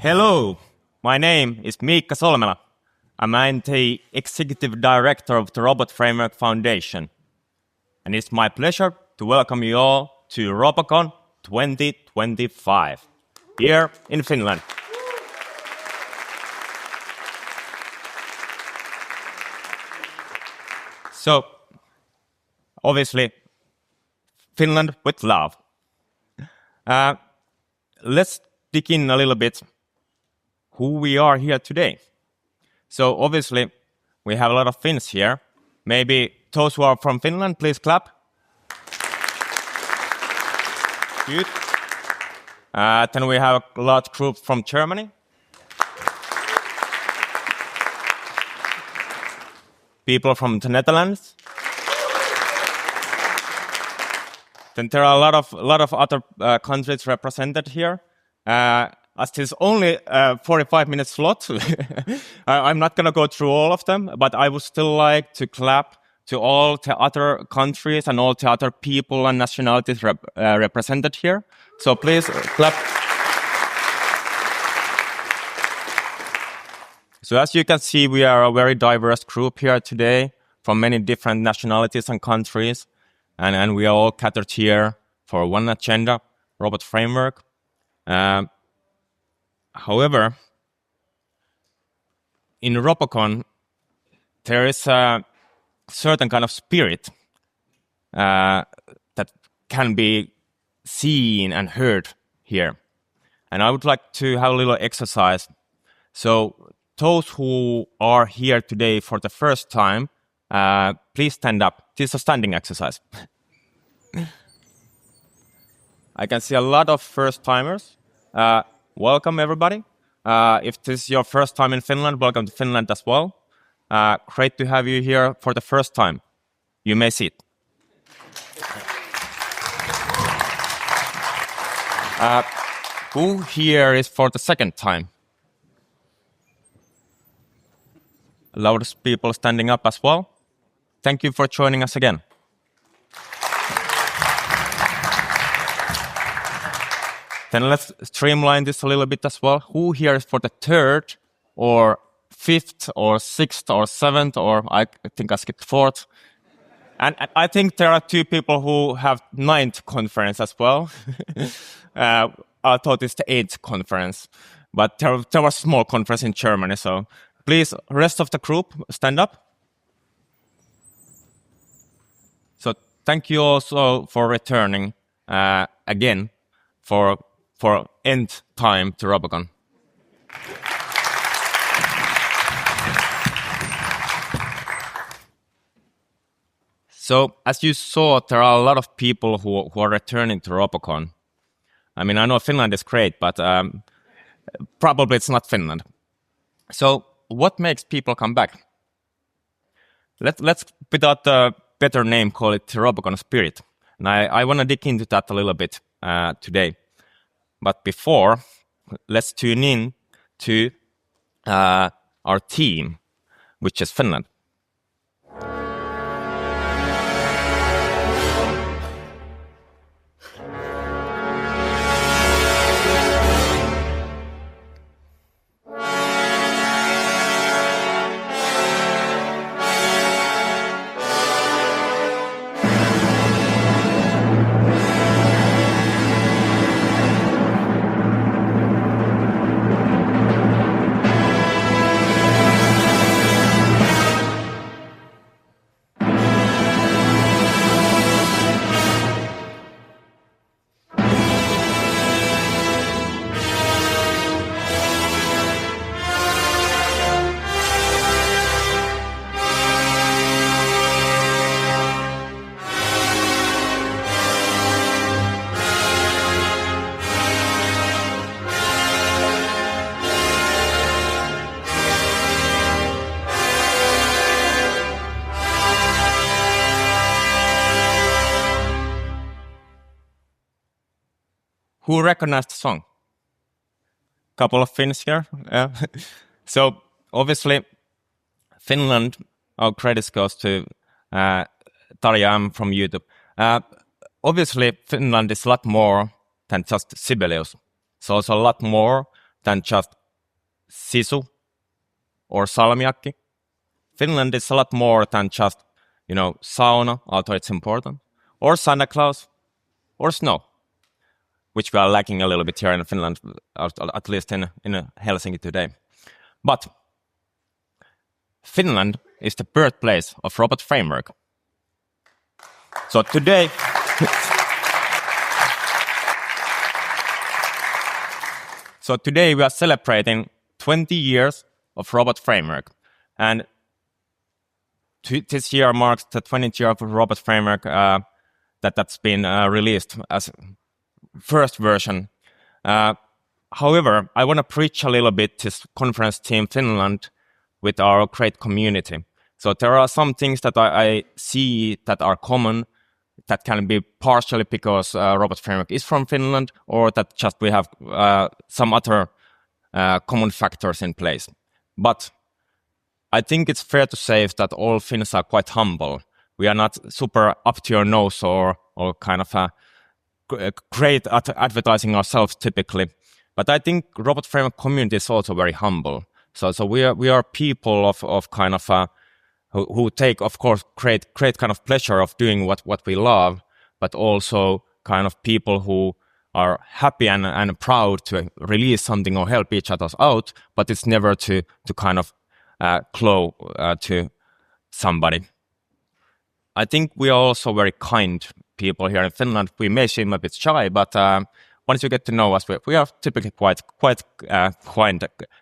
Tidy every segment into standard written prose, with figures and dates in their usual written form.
Hello, my name is Miikka Solmela. I'm the Executive Director of the Robot Framework Foundation. And it's my pleasure to welcome you all to Robocon 2025 here in Finland. So, obviously, Finland with love. Let's dig in a little bit who we are here today. So obviously, we have a lot of Finns here. Maybe those who are from Finland, please clap. Good. Then we have a large group from Germany. People from the Netherlands. Then there are a lot of other countries represented here. As this is only a 45-minute slot, I'm not going to go through all of them, but I would still like to clap to all the other countries and all the other people and nationalities represented here. So please clap. So as you can see, we are a very diverse group here today from many different nationalities and countries. And we are all gathered here for one agenda, robot framework. However, in Robocon, there is a certain kind of spirit that can be seen and heard here. And I would like to have a little exercise. So those who are here today for the first time, please stand up. This is a standing exercise. I can see a lot of first-timers. Welcome, everybody. If this is your first time in Finland, welcome to Finland as well. Great to have you here for the first time. You may sit. Who here is for the second time? A lot of people standing up as well. Thank you for joining us again. Then let's streamline this a little bit as well. Who here is for the third or fifth or sixth or seventh, or I think I skipped fourth. And I think there are two people who have ninth conference as well. I thought it's the eighth conference, but there was a small conference in Germany. So please, rest of the group, stand up. So thank you also for returning again for end time to Robocon. So as you saw, there are a lot of people who are returning to Robocon. I mean, I know Finland is great, but probably it's not Finland. So what makes people come back? Let's without a better name, call it the Robocon spirit. And I want to dig into that a little bit today. But before, let's tune in to our team, which is Finland. Who recognized the song? Couple of Finns here. Yeah. So obviously, Finland, our credits goes to Tarja M from YouTube. Obviously, Finland is a lot more than just Sibelius. So it's a lot more than just sisu or salmiakki. Finland is a lot more than just, sauna, although it's important, or Santa Claus, or snow, which we are lacking a little bit here in Finland, at least in Helsinki today. But Finland is the birthplace of robot framework. So today, we are celebrating 20 years of robot framework, and this year marks the 20th year of robot framework that's been released as first version. However, I want to preach a little bit this conference team Finland with our great community. So there are some things that I see that are common, that can be partially because robot framework is from Finland, or that just we have some other common factors in place. But I think it's fair to say that all Finns are quite humble. We are not super up to your nose or kind of great at advertising ourselves typically. But I think robot framework community is also very humble. So we are people of kind of who take, of course, great kind of pleasure of doing what we love, but also kind of people who are happy and proud to release something or help each other out, but it's never to kind of claw to somebody. I think we are also very kind people here in Finland. We may seem a bit shy, but once you get to know us, we are typically quite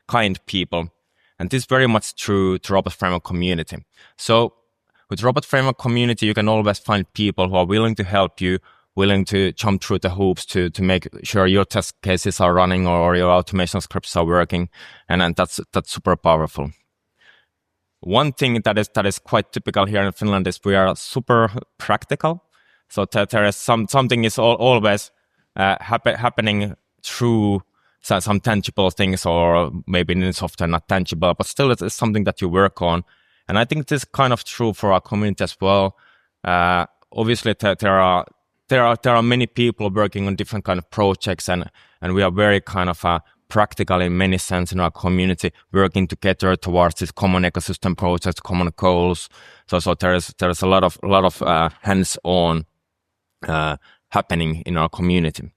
kind people. And this is very much true to robot framework community. So with robot framework community, you can always find people who are willing to help you, willing to jump through the hoops to make sure your test cases are running or your automation scripts are working, and that's super powerful. One thing that is quite typical here in Finland is we are super practical. So that there is something is always happening through some tangible things, or maybe in software not tangible, but still it's something that you work on. And I think this is kind of true for our community as well. Obviously, there are many people working on different kind of projects, and we are very kind of practical in many sense in our community, working together towards this common ecosystem projects, common goals. So there is a lot of hands-on happening in our community.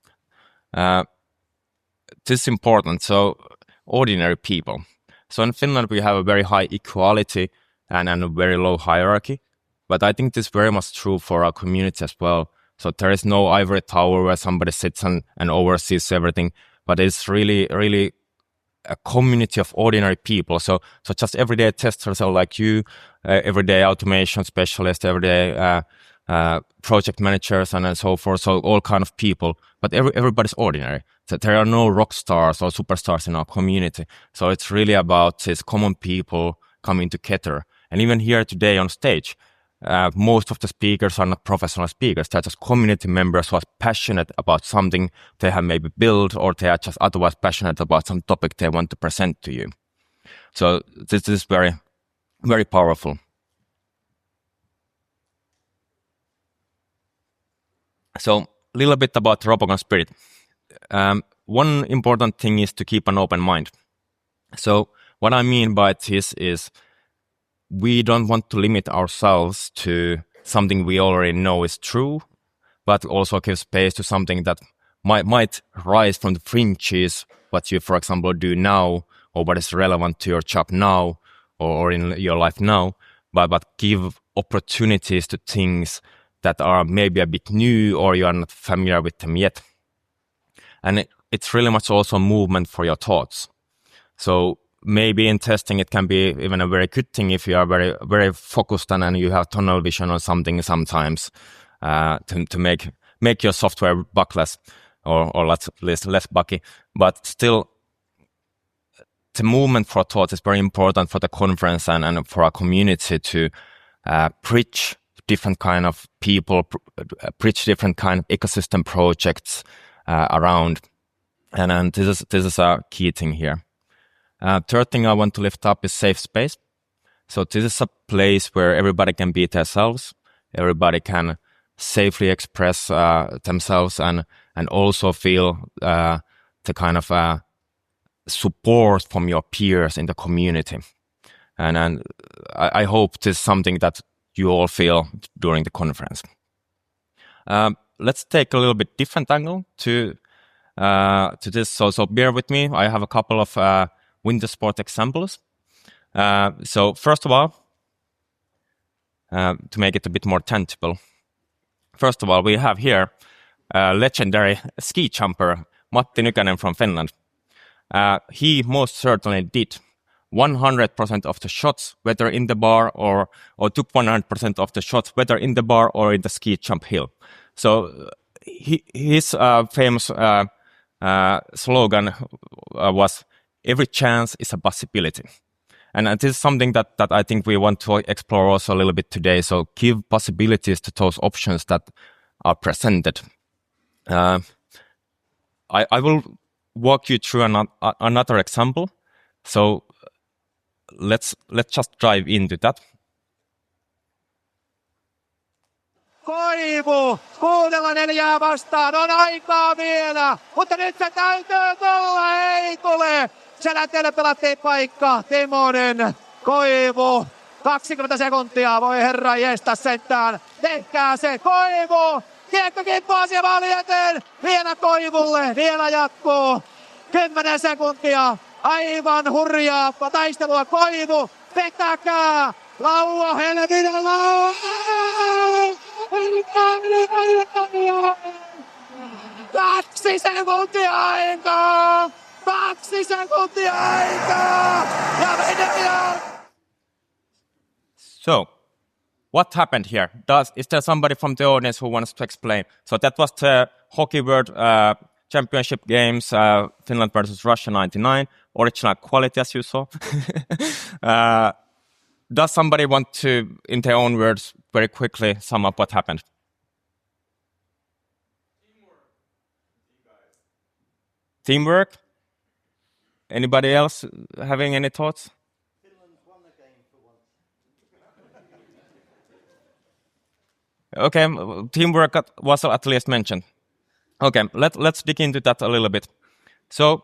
This is important. So ordinary people. So in Finland we have a very high equality and a very low hierarchy, but I think this is very much true for our community as well. So there is no ivory tower where somebody sits and oversees everything, but it's really a community of ordinary people. So just everyday testers are like you, everyday automation specialists, everyday project managers and so forth. So all kind of people, but everybody's ordinary. So there are no rock stars or superstars in our community. So it's really about these common people coming together. And even here today on stage, most of the speakers are not professional speakers. They're just community members who are passionate about something they have maybe built, or they are just otherwise passionate about some topic they want to present to you. So this is very, very powerful. So a little bit about Robocon spirit. One important thing is to keep an open mind. So what I mean by this is we don't want to limit ourselves to something we already know is true, but also give space to something that might rise from the fringes, what you, for example, do now, or what is relevant to your job now, or in your life now, but give opportunities to things that are maybe a bit new, or you are not familiar with them yet. And it's really much also a movement for your thoughts. So maybe in testing, it can be even a very good thing if you are very, very focused and you have tunnel vision or something sometimes to make your software bugless or at least less buggy. But still, the movement for thoughts is very important for the conference and for our community to bridge different kind of people, bridge different kind of ecosystem projects around. And this is a key thing here. Third thing I want to lift up is safe space. So this is a place where everybody can be themselves. Everybody can safely express themselves and also feel the kind of support from your peers in the community. And I hope this is something that you all feel during the conference. Let's take a little bit different angle to this. So bear with me. I have a couple of winter sport examples. So first of all, to make it a bit more tangible, first of all, we have here a legendary ski jumper, Matti Nykänen from Finland. He most certainly did 100% of the shots, whether in the bar or took 100% of the shots, whether in the bar or in the ski jump hill. So his famous slogan was, "Every chance is a possibility." And this is something that I think we want to explore also a little bit today. So give possibilities to those options that are presented. I will walk you through another example. So let's just dive into that. Koivu, 6-4 vastaan, on aikaa vielä, mutta nyt se täytyy tulla, ei tule. Selänteelle pelattiin paikka, Timonen, Koivu, 20 sekuntia, voi herra jestä sentään, tehkää se, Koivu, kiekko kippaa siellä maali eteen, vielä Koivulle, vielä jatkuu, 10 sekuntia, aivan hurjaa taistelua, Koivu, vetäkää, Lauo, helvinen Lauo! 2 sekuntia aikaa! 2 sekuntia aikaa! Ja vedetään! So, what happened here? Is there somebody from the audience who wants to explain? So that was the Hockey World Championship Games, Finland versus Russia 99, original quality as you saw. Does somebody want to, in their own words, very quickly sum up what happened? Teamwork? Anybody else having any thoughts? Finland won the game for once. Okay, teamwork was at least mentioned. Okay, let's dig into that a little bit. So,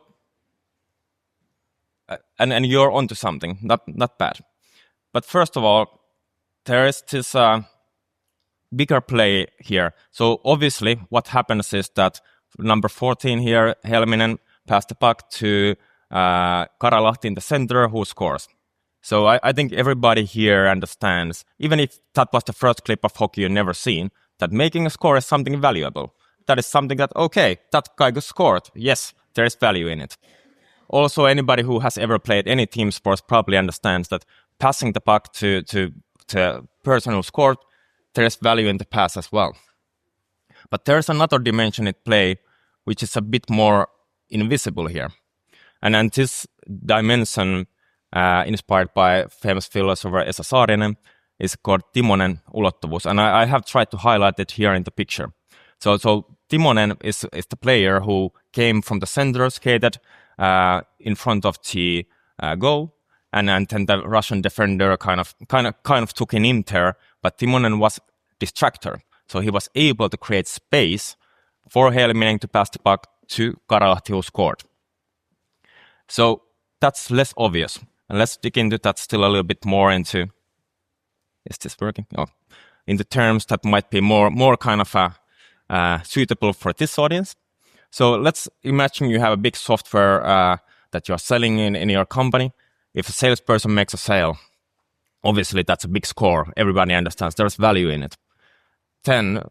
and you're onto something, not bad. But first of all, there is this bigger play here. So obviously what happens is that number 14 here, Helminen, passed the puck to Karalahti in the center, who scores. So I think everybody here understands, even if that was the first clip of hockey you've never seen, that making a score is something valuable. That is something that, okay, that guy scored. Yes, there is value in it. Also, anybody who has ever played any team sports probably understands that passing the puck to the person who scored, there is value in the pass as well. But there's another dimension at play, which is a bit more invisible here. And this dimension, inspired by famous philosopher Esa Saarinen, is called Timonen ulottuvus. And I have tried to highlight it here in the picture. So Timonen is the player who came from the center, skated in front of the goal, and then the Russian defender kind of took him in there. But Timonen was distractor, so he was able to create space for Helminen to pass the puck to Karalahti, who scored. So that's less obvious, and let's dig into that still a little bit more into. Is this working? Oh, in the terms that might be more kind of suitable for this audience. So let's imagine you have a big software that you're selling in your company. If a salesperson makes a sale, obviously that's a big score. Everybody understands there's value in it. Then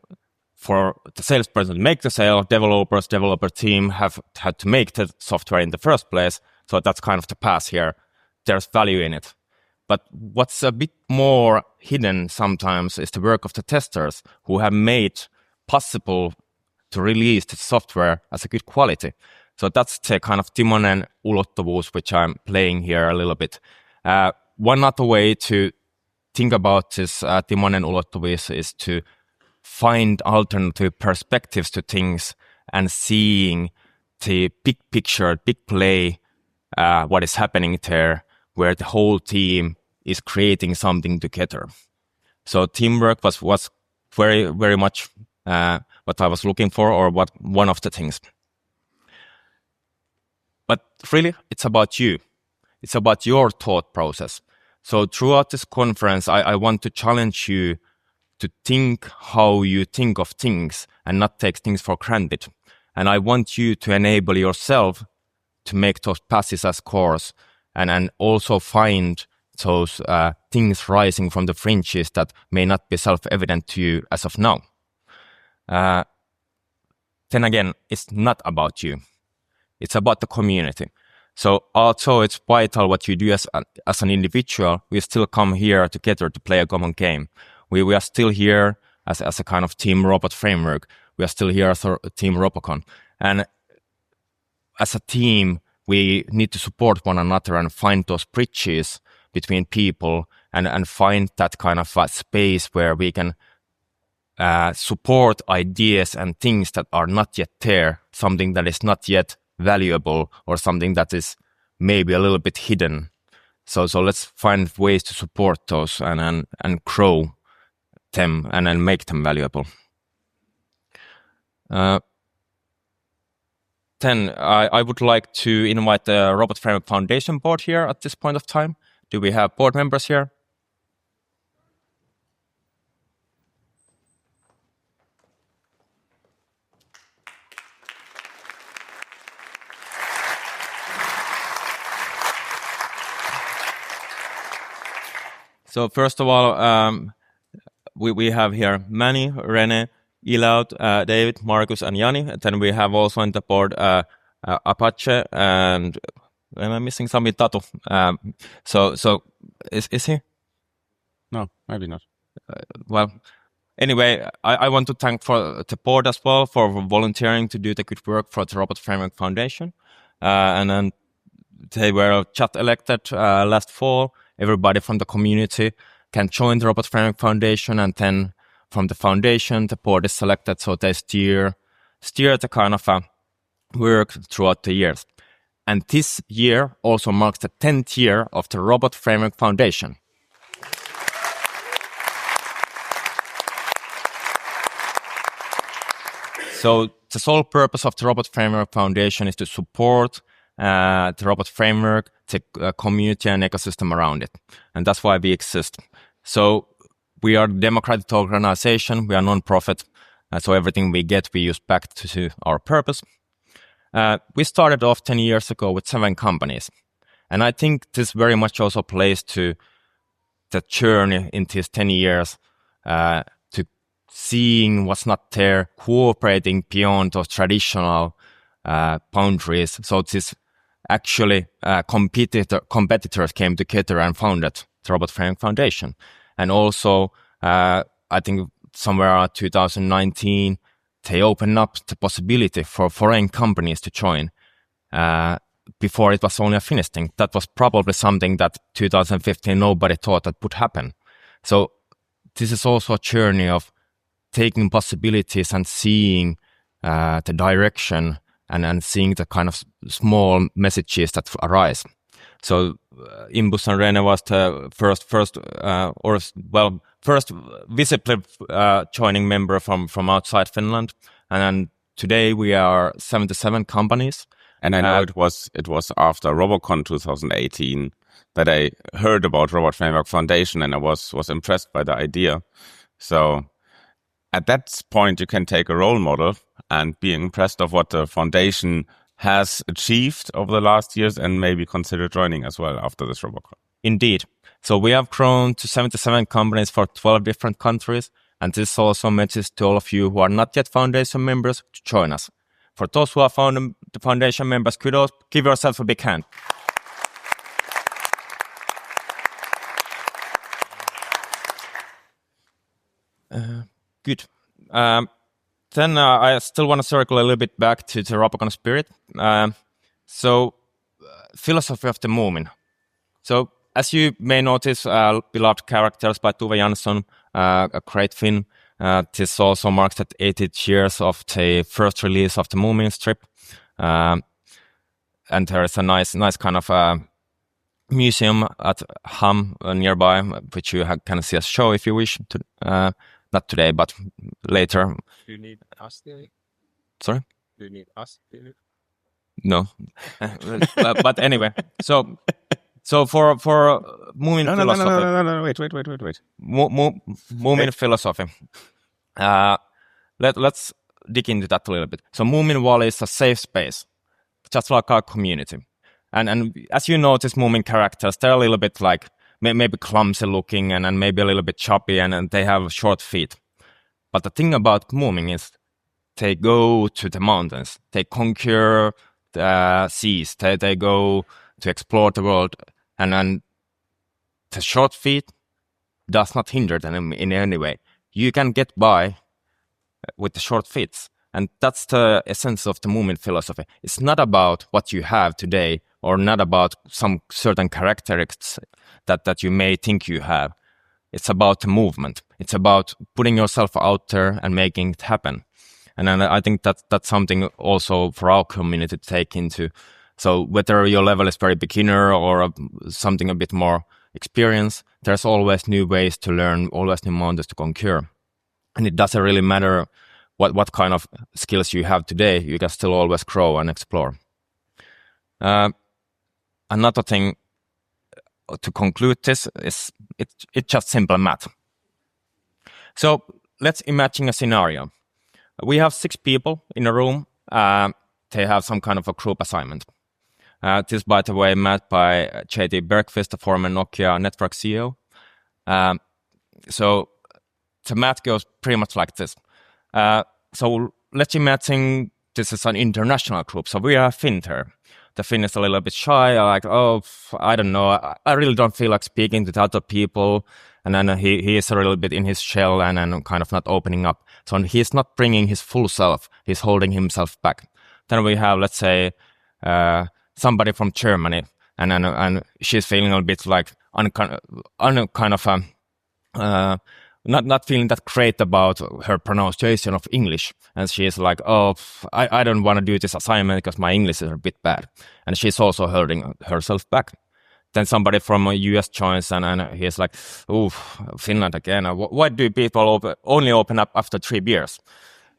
for the salesperson to make the sale, developer team have had to make the software in the first place. So that's kind of the pass here. There's value in it. But what's a bit more hidden sometimes is the work of the testers who have made possible to release the software as a good quality. So that's the kind of Timonen ulottuvus, which I'm playing here a little bit. One other way to think about this Timonen ulottuvus is to find alternative perspectives to things and seeing the big picture, big play, what is happening there, where the whole team is creating something together. So teamwork was very, very much what I was looking for, or one of the things. But really, it's about you. It's about your thought process. So throughout this conference, I want to challenge you to think how you think of things and not take things for granted. And I want you to enable yourself to make those passes as cores and also find those things rising from the fringes that may not be self-evident to you as of now. Then again, it's not about you. It's about the community. So although it's vital what you do as an individual, we still come here together to play a common game. We are still here as a kind of team robot framework. We are still here as a team Robocon. And as a team, we need to support one another and find those bridges between people and find that kind of space where we can support ideas and things that are not yet there, something that is not yet valuable or something that is maybe a little bit hidden. So let's find ways to support those and grow them and make them valuable. Then I would like to invite the Robot Framework Foundation board here at this point of time. Do we have board members here? So first of all, we have here Manny, René, Ilaud, David, Markus, and Jani. And then we have also on the board Apache and am I missing somebody? Tatu. So is he? No, maybe not. Well, anyway, I want to thank for the board as well for volunteering to do the good work for the Robot Framework Foundation. And then they were just elected last fall. Everybody from the community can join the Robot Framework Foundation, and then from the foundation, the board is selected, so they steer the kind of work throughout the years. And this year also marks the 10th year of the Robot Framework Foundation. So the sole purpose of the Robot Framework Foundation is to support the robot framework, the community and ecosystem around it. And that's why we exist. So we are a democratic organization, we are non-profit, so everything we get we use back to our purpose. We started off 10 years ago with 7 companies. And I think this very much also plays to the journey in these 10 years, to seeing what's not there, cooperating beyond those traditional boundaries. So this actually competitors came together and founded the Robot Framework Foundation. And also, I think somewhere around 2019, they opened up the possibility for foreign companies to join. Before it was only a Finnish thing. That was probably something that 2015 nobody thought that would happen. So this is also a journey of taking possibilities and seeing the direction and seeing the kind of small messages that arise. So Imbus and René was the first visibly joining member from outside Finland. And then today we are 77 companies. And I know it was after Robocon 2018 that I heard about Robot Framework Foundation, and I was impressed by the idea. So at that point, you can take a role model and be impressed of what the foundation has achieved over the last years and maybe consider joining as well after this Robocon. Indeed. So we have grown to 77 companies for 12 different countries. And this also messages to all of you who are not yet foundation members to join us. For those who are the foundation members, kudos, give yourself a big hand. Good. Then I still want to circle a little bit back to the Robocon spirit. Philosophy of the Moomin. So, as you may notice, beloved characters by Tuve Jansson, a great Finn. This also marks the 80th years of the first release of the Moomin strip. And there is a nice kind of museum at Ham nearby, which you can see a show if you wish to. Not today, but later. Do you need us there? Sorry? Do you need us there? No. But anyway, so for Moomin philosophy. No. Wait. Moomin philosophy. Let's dig into that a little bit. So Moomin Wall is a safe space, just like our community. And as you notice, Moomin characters, they're a little bit like maybe clumsy looking and maybe a little bit choppy and they have short feet. But the thing about Moomin is they go to the mountains, they conquer the seas, they go to explore the world, and the short feet does not hinder them in any way. You can get by with the short feet. And that's the essence of the Moomin philosophy. It's not about what you have today or not about some certain characteristics that you may think you have. It's about the movement. It's about putting yourself out there and making it happen. And I think that's something also for our community to take into. So whether your level is very beginner or something a bit more experienced, there's always new ways to learn, always new mountains to conquer. And it doesn't really matter what kind of skills you have today, you can still always grow and explore. Another thing to conclude this is it's just simple math. So let's imagine a scenario. We have 6 people in a room. They have some kind of a group assignment. This, by the way, made by J.T. Bergqvist, the former Nokia network CEO. So the math goes pretty much like this. So let's imagine this is an international group. So we are Finn here. The Finn is a little bit shy, like, oh, I don't know. I really don't feel like speaking to other people. And then he is a little bit in his shell and kind of not opening up. So he's not bringing his full self. He's holding himself back. Then we have, let's say, somebody from Germany. And she's feeling a bit like not feeling that great about her pronunciation of English. And she's like, oh, I don't want to do this assignment because my English is a bit bad. And she's also holding herself back. Then somebody from US joins and he's like, oh, Finland again. Why do people only open up after 3 beers?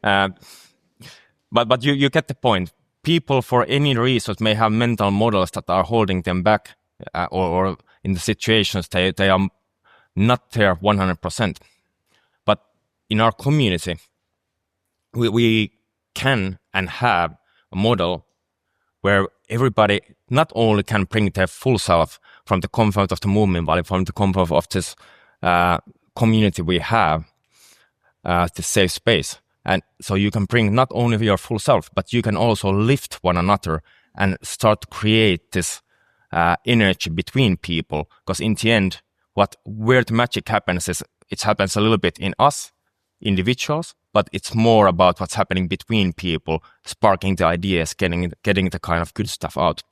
But you get the point. People, for any reason, may have mental models that are holding them back or in the situations they are not there 100%. But in our community, we can and have a model where everybody not only can bring their full self from the comfort of the Moomin Valley, from the comfort of this community we have, this safe space. And so you can bring not only your full self, but you can also lift one another and start to create this energy between people. Because in the end, where the magic happens is it happens a little bit in us, individuals, but it's more about what's happening between people, sparking the ideas, getting the kind of good stuff out.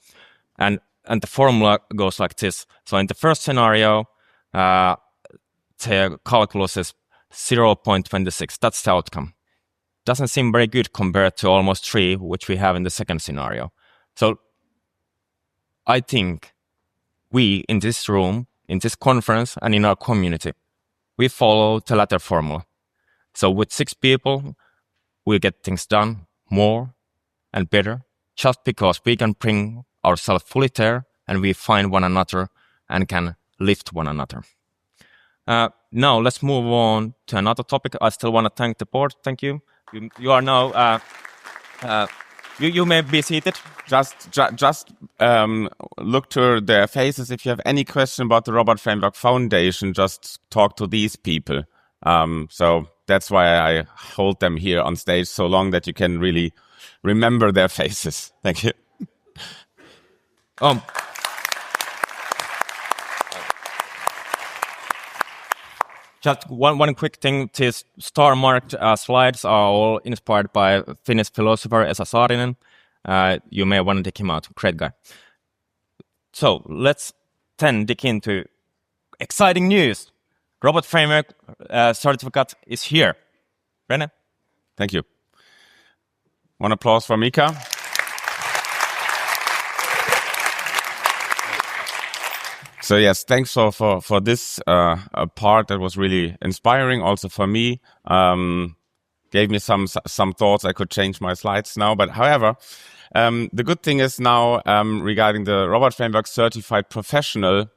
And the formula goes like this. So in the first scenario, the calculus is 0.26. That's the outcome. Doesn't seem very good compared to almost 3, which we have in the second scenario. So I think we in this room, in this conference, and in our community, we follow the latter formula. So with 6 people, we get things done more and better just because we can bring ourselves fully there and we find one another and can lift one another. Now let's move on to another topic. I still want to thank the board. Thank you. You are now. You may be seated. Just look to their faces. If you have any question about the Robot Framework Foundation, just talk to these people. So that's why I hold them here on stage so long that you can really remember their faces. Thank you. Just one quick thing, these star-marked slides are all inspired by Finnish philosopher Esa Saarinen. You may want to take him out. Great guy. So let's then dig into exciting news. Robot Framework certificate is here. René? Thank you. One applause for Miikka. So yes, thanks for this part that was really inspiring also for me. gave me some thoughts. I could change my slides now, but however, the good thing is now regarding the Robot Framework Certified Professional,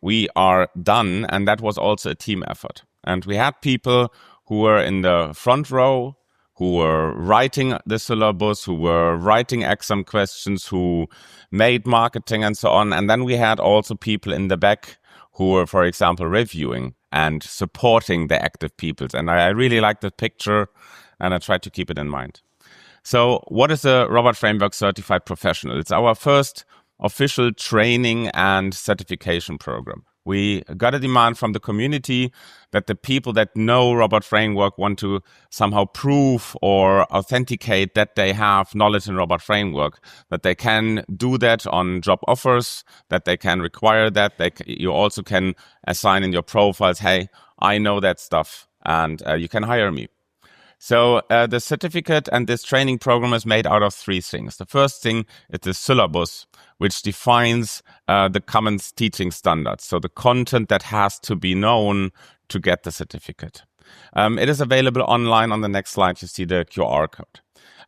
we are done, and that was also a team effort. And we had people who were in the front row, who were writing the syllabus, who were writing exam questions, who made marketing and so on. And then we had also people in the back who were, for example, reviewing and supporting the active peoples. And I really like the picture, and I tried to keep it in mind. So what is a Robot Framework Certified Professional? It's our first official training and certification program. We got a demand from the community that the people that know Robot Framework want to somehow prove or authenticate that they have knowledge in Robot Framework, that they can do that on job offers, that they can require that. You also can assign in your profiles, hey, I know that stuff, and you can hire me. So the certificate and this training program is made out of three things. The first thing is the syllabus, which defines the common teaching standards. So the content that has to be known to get the certificate. It is available online. On the next slide, you see the QR code.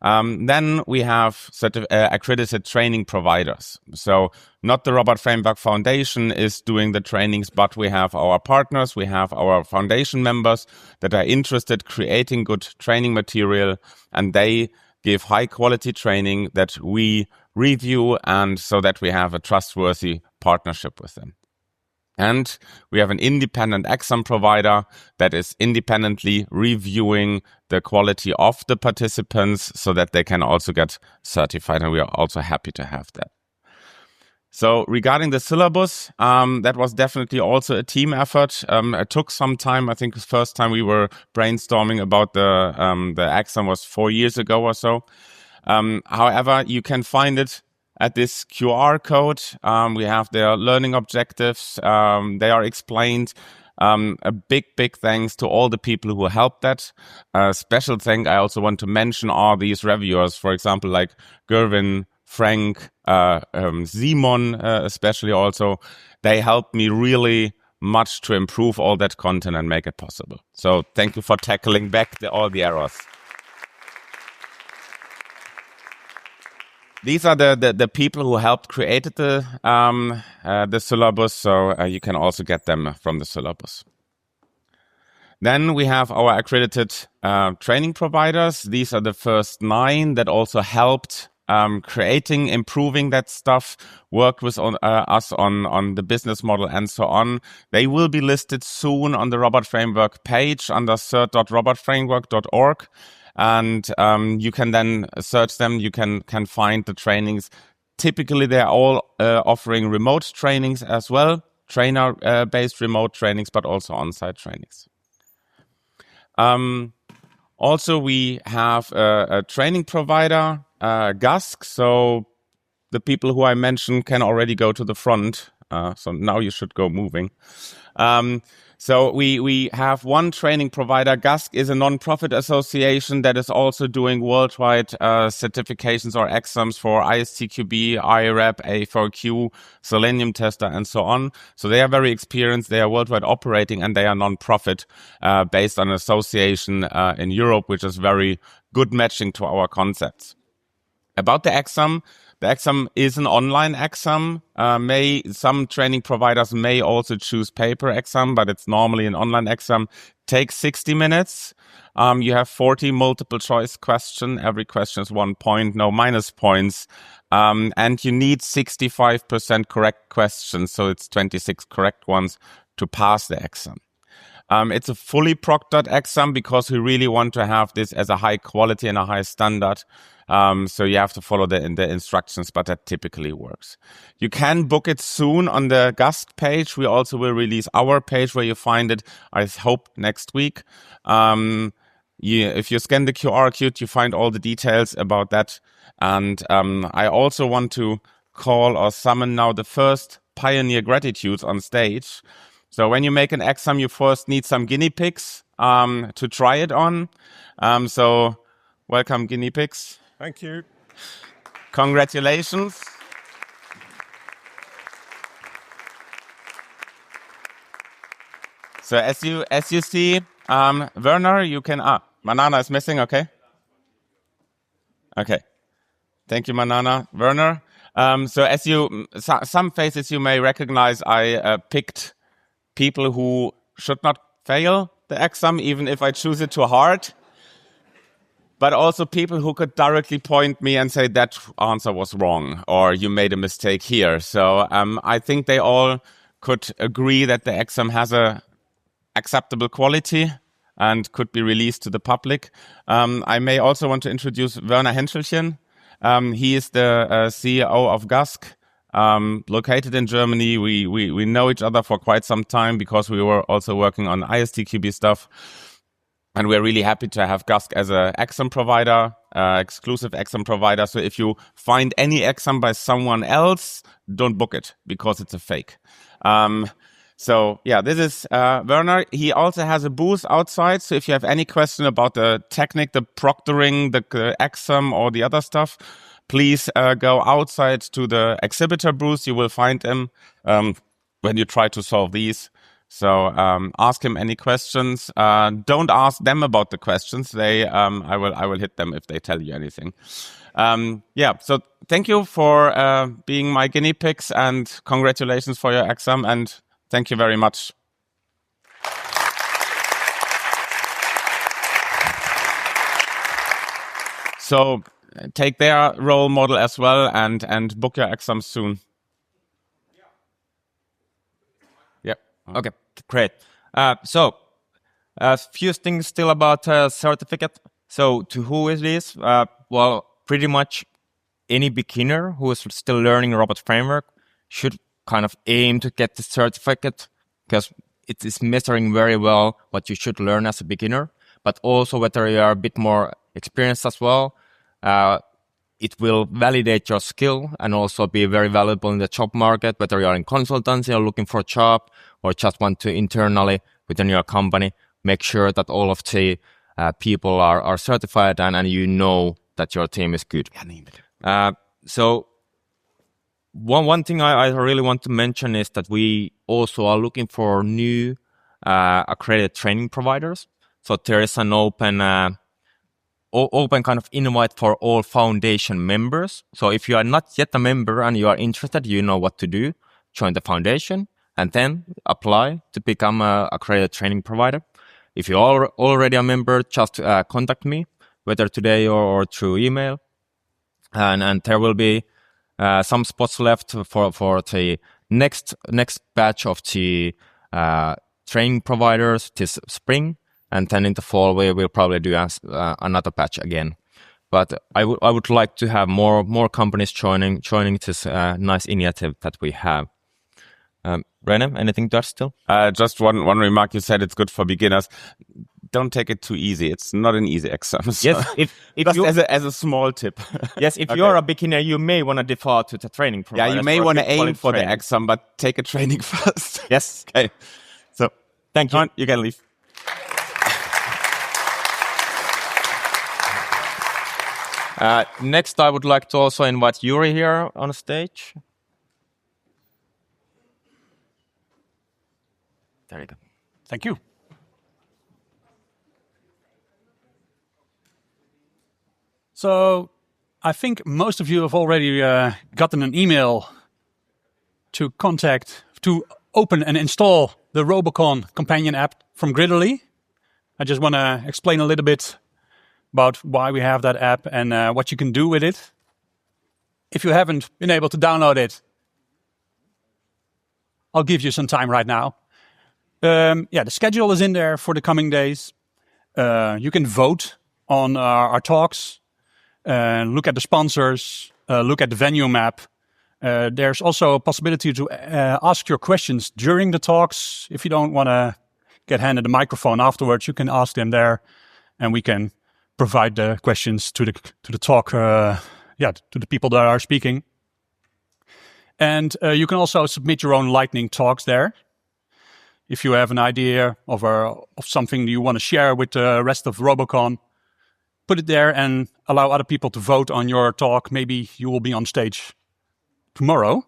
Then we have accredited training providers. So not the Robot Framework Foundation is doing the trainings, but we have our partners, we have our foundation members that are interested creating good training material, and they give high quality training that we review, and so that we have a trustworthy partnership with them. And we have an independent exam provider that is independently reviewing the quality of the participants so that they can also get certified. And we are also happy to have that. So regarding the syllabus, that was definitely also a team effort. It took some time. I think the first time we were brainstorming about the exam was 4 years ago or so. However, you can find it at this QR code. We have their learning objectives. They are explained. A big thanks to all the people who helped that. Special thank I also want to mention are these reviewers, for example, like Gerwin, Frank, Simon, especially also. They helped me really much to improve all that content and make it possible. So thank you for tackling back all the errors. These are the people who helped create the syllabus, so you can also get them from the syllabus. Then we have our accredited training providers. These are the first 9 that also helped creating, improving that stuff, worked with us on the business model and so on. They will be listed soon on the Robot Framework page under cert.robotframework.org. And you can then search them. You can find the trainings. Typically, they're all offering remote trainings as well, trainer-based remote trainings, but also on-site trainings. Also, we have a training provider, GASC. So the people who I mentioned can already go to the front. So now you should go moving. So we have one training provider. GASC is a non-profit association that is also doing worldwide certifications or exams for ISTQB, IRAP, A4Q, Selenium Tester, and so on. So they are very experienced. They are worldwide operating, and they are non-profit based on an association in Europe, which is very good matching to our concepts. About the exam is an online exam. Some training providers may also choose paper exam, but it's normally an online exam. Takes 60 minutes. You have 40 multiple choice questions. Every question is 1 point, no minus points. And you need 65% correct questions, so it's 26 correct ones to pass the exam. It's a fully proctored exam because we really want to have this as a high quality and a high standard. So you have to follow the instructions, but that typically works. You can book it soon on the GASC page. We also will release our page where you find it, I hope, next week. If you scan the QR code, you find all the details about that. And I also want to call or summon now the first Pioneer Gratitudes on stage. So when you make an exam, you first need some guinea pigs to try it on. So welcome, guinea pigs. Thank you. Congratulations. So as you see, Werner, you can Manana is missing, okay. Okay. Thank you, Manana. Werner. So as some faces you may recognize, I picked people who should not fail the exam, even if I choose it too hard. But also people who could directly point me and say that answer was wrong, or you made a mistake here. So I think they all could agree that the exam has a acceptable quality and could be released to the public. I may also want to introduce Werner Henschelchen. He is the CEO of Gask, located in Germany. We know each other for quite some time because we were also working on ISTQB stuff. And we're really happy to have Gask as an exam provider, exclusive exam provider. So if you find any exam by someone else, don't book it because it's a fake. So yeah, this is Werner. He also has a booth outside. So if you have any question about the technique, the proctoring, the exam or the other stuff, please go outside to the exhibitor booth. You will find him when you try to solve these. So ask him any questions. Don't ask them about the questions. I will hit them if they tell you anything. So thank you for being my guinea pigs, and congratulations for your exam, and thank you very much. So take their role model as well and book your exams soon. Okay, great. So a few things still about certificate. So to who is this? Well, pretty much any beginner who is still learning robot framework should kind of aim to get the certificate, because it is measuring very well what you should learn as a beginner, but also whether you are a bit more experienced as well. It will validate your skill and also be very valuable in the job market, whether you are in consultancy or looking for a job or just want to internally within your company, make sure that all of the people are certified and you know that your team is good. So one thing I really want to mention is that we also are looking for new accredited training providers. So there is an open kind of invite for all foundation members. So if you are not yet a member and you are interested, you know what to do. Join the foundation and then apply to become a accredited training provider. If you are already a member, just contact me, whether today or through email. And there will be some spots left for the next batch of the training providers this spring. And then in the fall, we will probably do another batch again. But I would like to have more companies joining this nice initiative that we have. René, anything to add still? Just one remark. You said it's good for beginners. Don't take it too easy. It's not an easy exam. So Yes, if just you, as a small tip. yes, if Okay. you're a beginner, you may want to default to the training provider. Yeah, you may want to aim for the exam, but take a training first. Yes. Okay. So Thank you. John, you can leave. Next, I would like to also invite Yuri here on stage. There you go. Thank you. So I think most of you have already gotten an email to open and install the Robocon Companion App from Gridley. I just want to explain a little bit about why we have that app and what you can do with it. If you haven't been able to download it, I'll give you some time right now. The schedule is in there for the coming days. You can vote on our talks, look at the sponsors, look at the venue map. There's also a possibility to ask your questions during the talks. If you don't want to get handed a microphone afterwards, you can ask them there, and we can provide the questions to the talk, to the people that are speaking. And you can also submit your own lightning talks there. If you have an idea of something you want to share with the rest of Robocon, put it there and allow other people to vote on your talk. Maybe you will be on stage tomorrow.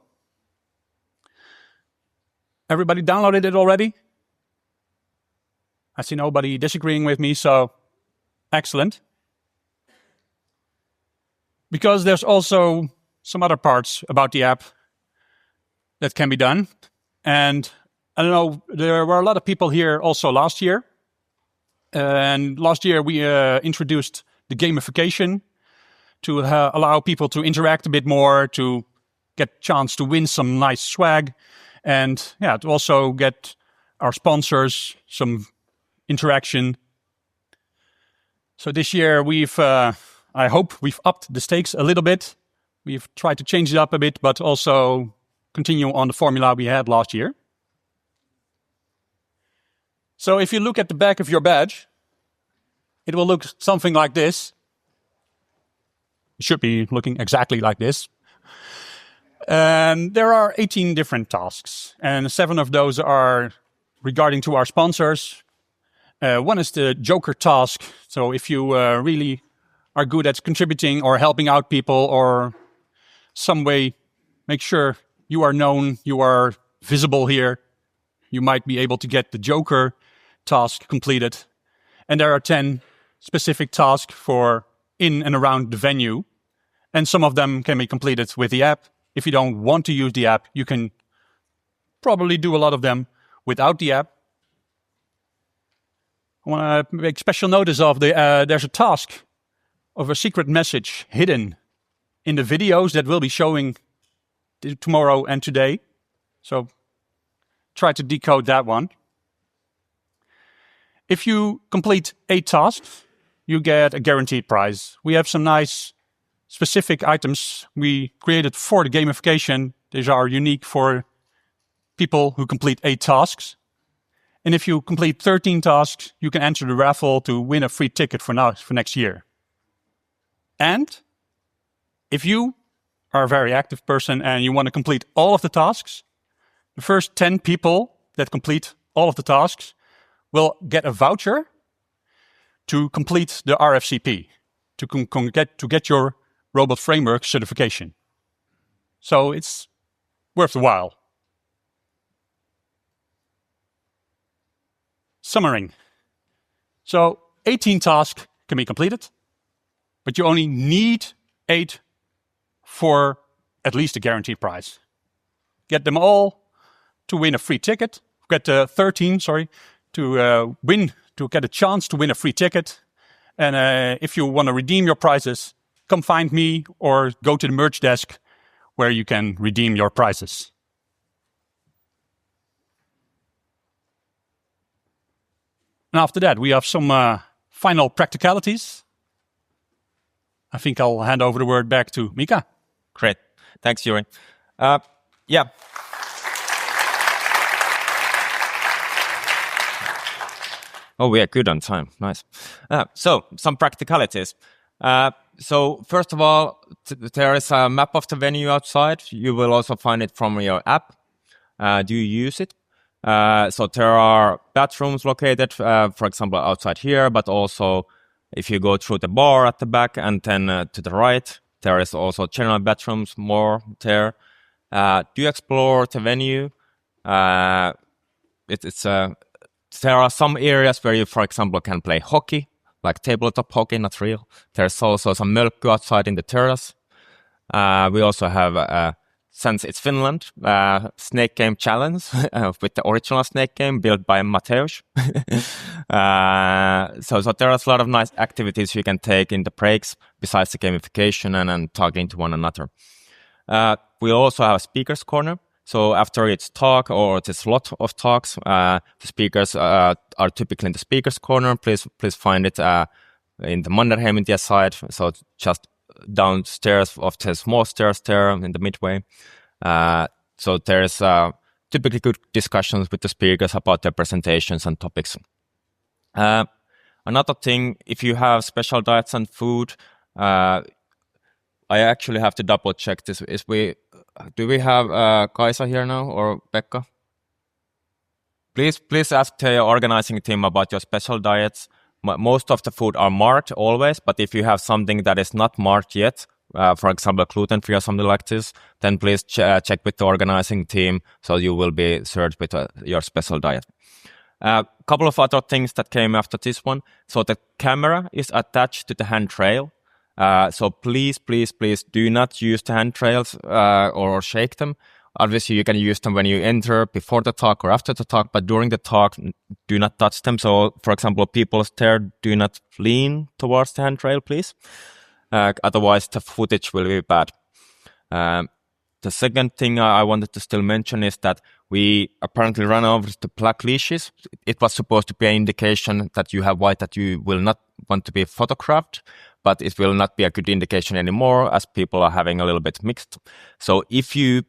Everybody downloaded it already? I see nobody disagreeing with me, so Excellent. Because there's also some other parts about the app that can be done. And I don't know, there were a lot of people here also last year. And last year we introduced the gamification to allow people to interact a bit more, to get a chance to win some nice swag, and to also get our sponsors some interaction. So this year I hope we've upped the stakes a little bit. We've tried to change it up a bit, but also continue on the formula we had last year. So if you look at the back of your badge, it will look something like this. It should be looking exactly like this. And there are 18 different tasks, and 7 of those are regarding to our sponsors. One is the Joker task. So if you really are good at contributing or helping out people or some way make sure you are known, you are visible here, you might be able to get the Joker task completed. And there are 10 specific tasks for in and around the venue. And some of them can be completed with the app. If you don't want to use the app, you can probably do a lot of them without the app. I want to make special notice of there's a task of a secret message hidden in the videos that will be showing tomorrow and today. So try to decode that one. If you complete 8 tasks, you get a guaranteed prize. We have some nice specific items we created for the gamification. These are unique for people who complete 8 tasks. And if you complete 13 tasks, you can enter the raffle to win a free ticket for next year. And if you are a very active person and you want to complete all of the tasks, the first 10 people that complete all of the tasks will get a voucher to complete the RFCP, to get your robot framework certification. So it's worth the while. Summary. So 18 tasks can be completed, but you only need 8 for at least a guaranteed prize. Get them all to win a free ticket. Get 13, to get a chance to win a free ticket. And if you want to redeem your prizes, come find me or go to the merch desk where you can redeem your prizes. And after that, we have some final practicalities. I think I'll hand over the word back to Miikka. Great. Thanks, Yuri. Yeah. Oh, we are good on time. Nice. So, some practicalities. So, first of all, there is a map of the venue outside. You will also find it from your app. Do you use it? So, there are bathrooms located, for example, outside here, but also if you go through the bar at the back and then to the right, there is also general bathrooms more there. Do you explore the venue? There are some areas where you, for example, can play hockey, like tabletop hockey, not real. There's also some Mölkky outside in the terrace. We also have, since it's Finland, Snake Game Challenge with the original Snake Game built by Mateusz. So there are a lot of nice activities you can take in the breaks besides the gamification and talking to one another. We also have a speaker's corner. So after each talk or this lot of talks, the speakers are typically in the speaker's corner. Please find it in the Mannerheimintie side. So just downstairs of the small stairs there in the midway. So there's typically good discussions with the speakers about their presentations and topics. Another thing, if you have special diets and food, I actually have to double check this. Do we have Kaisa here now or Pekka? Please ask the organizing team about your special diets. Most of the food are marked always, but if you have something that is not marked yet, for example, gluten-free or something like this, then please check with the organizing team so you will be served with your special diet. A couple of other things that came after this one. So the camera is attached to the handrail. So please do not use the handrails or shake them. Obviously, you can use them when you enter, before the talk or after the talk, but during the talk, do not touch them. So, for example, people there, do not lean towards the handrail, please. Otherwise, the footage will be bad. The second thing I wanted to still mention is that we apparently ran over the black leashes. It was supposed to be an indication that you have white, that you will not want to be photographed, but it will not be a good indication anymore as people are having a little bit mixed. So if you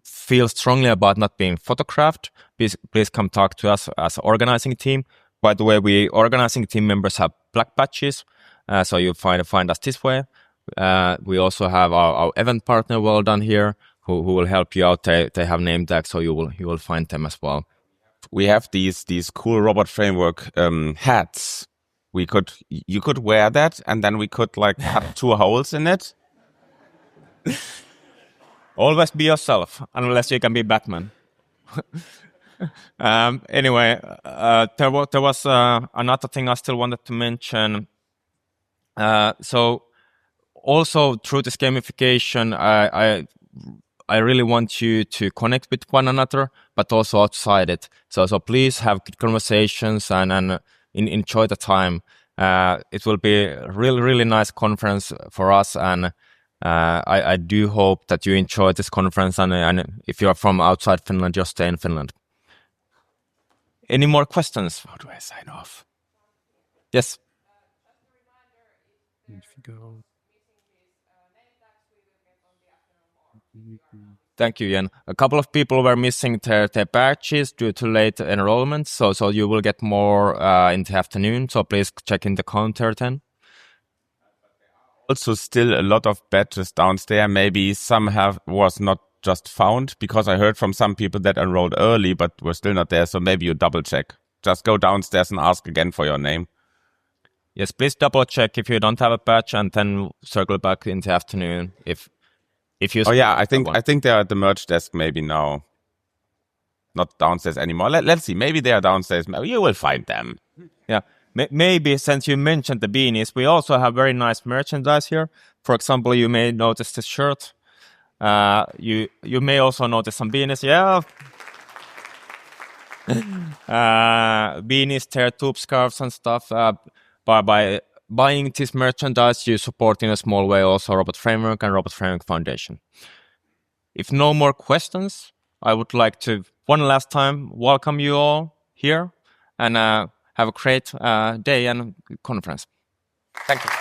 feel strongly about not being photographed, please come talk to us as an organizing team. By the way, we organizing team members have black badges, so you find us this way. We also have our event partner well done here, who will help you out. They have name tags, so you will find them as well. We have these cool robot framework hats. You could wear that, and then we could like cut 2 holes in it. Always be yourself, unless you can be Batman. Anyway, there was another thing I still wanted to mention. So also through this gamification, I really want you to connect with one another, but also outside it. So please have good conversations and enjoy the time. It will be a really nice conference for us, and I do hope that you enjoy this conference, and if you are from outside Finland, just stay in Finland. Any more questions? How do I sign off? Yes. Thank you, Jan. A couple of people were missing their badges due to late enrollment, so you will get more in the afternoon. So please check in the counter then. Also, still a lot of badges downstairs. Maybe some was not just found, because I heard from some people that enrolled early but were still not there. So maybe you double check. Just go downstairs and ask again for your name. Yes, please double check if you don't have a badge, and then circle back in the afternoon if you. Oh yeah, I think they are at the merch desk maybe now. Not downstairs anymore. Let's see. Maybe they are downstairs. You will find them. Yeah. Maybe since you mentioned the beanies, we also have very nice merchandise here. For example, you may notice this shirt. You may also notice some beanies. Yeah. Beanies, tear tube scarves and stuff. By buying this merchandise, you support in a small way also Robot Framework and Robot Framework Foundation. If no more questions, I would like to one last time welcome you all here and have a great day and conference. Thank you.